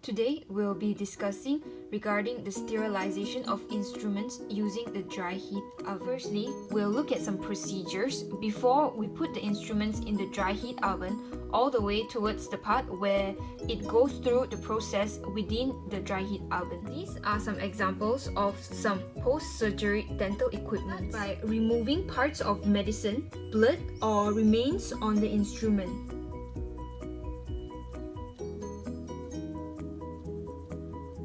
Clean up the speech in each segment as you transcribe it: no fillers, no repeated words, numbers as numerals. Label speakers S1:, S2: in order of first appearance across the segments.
S1: Today, we'll be discussing regarding the sterilization of instruments using the dry heat oven. Firstly, we'll look at some procedures before we put the instruments in the dry heat oven all the way towards the part where it goes through the process within the dry heat oven. These are some examples of some post-surgery dental equipment. By removing parts of medicine, blood, or remains on the instrument.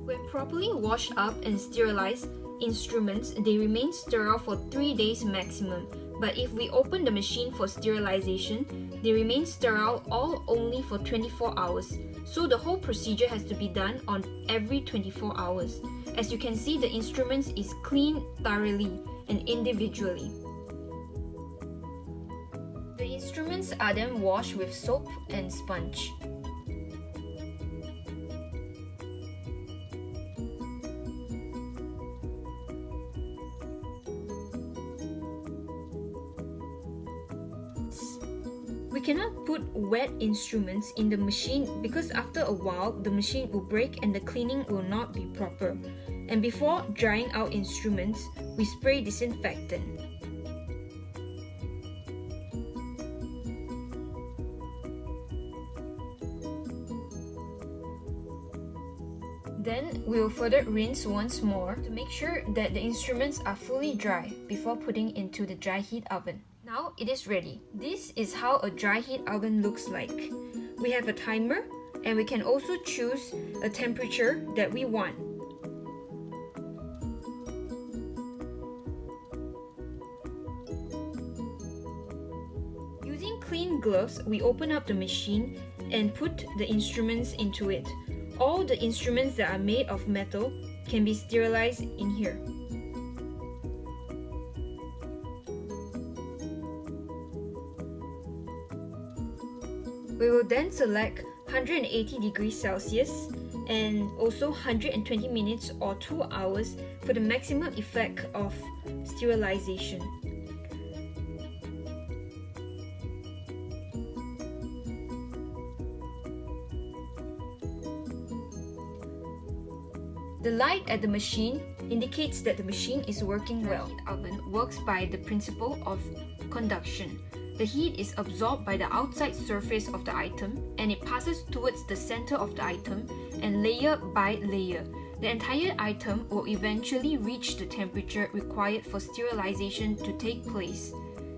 S1: When properly washed up and sterilized instruments, they remain sterile for 3 days maximum. But if we open the machine for sterilization, they remain sterile all only for 24 hours. So the whole procedure has to be done on every 24 hours. As you can see, the instruments is cleaned thoroughly and individually. The instruments are then washed with soap and sponge. We cannot put wet instruments in the machine because after a while the machine will break and the cleaning will not be proper. And before drying out instruments, we spray disinfectant. Then we will further rinse once more to make sure that the instruments are fully dry before putting into the dry heat oven. Now it is ready. This is how a dry heat oven looks like. We have a timer and we can also choose a temperature that we want. Using clean gloves, we open up the machine and put the instruments into it. All the instruments that are made of metal can be sterilized in here. We will then select 180 degrees Celsius and also 120 minutes or 2 hours for the maximum effect of sterilization. The light at the machine indicates that the machine is working well. The heat oven works by the principle of conduction. The heat is absorbed by the outside surface of the item and it passes towards the center of the item and layer by layer. The entire item will eventually reach the temperature required for sterilization to take place.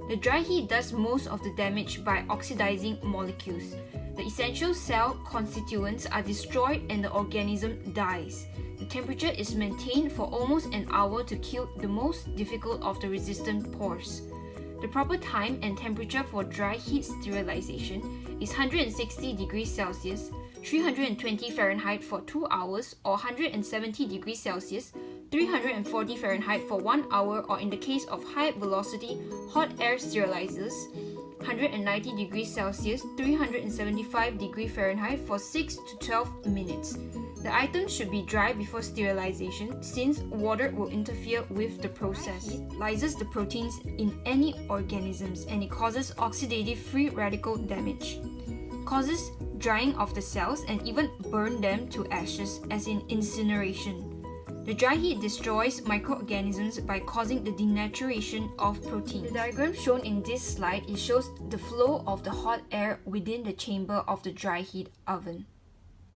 S1: The dry heat does most of the damage by oxidizing molecules. The essential cell constituents are destroyed and the organism dies. The temperature is maintained for almost an hour to kill the most difficult of the resistant pores. The proper time and temperature for dry heat sterilization is 160 degrees Celsius, 320 Fahrenheit for 2 hours, or 170 degrees Celsius, 340 Fahrenheit for 1 hour, or in the case of high velocity hot air sterilizers, 190 degrees Celsius, 375 degrees Fahrenheit for 6 to 12 minutes. The items should be dry before sterilization since water will interfere with the process. It lyses the proteins in any organisms and it causes oxidative free radical damage, causes drying of the cells and even burn them to ashes as in incineration. The dry heat destroys microorganisms by causing the denaturation of proteins. The diagram shown in this slide shows the flow of the hot air within the chamber of the dry heat oven.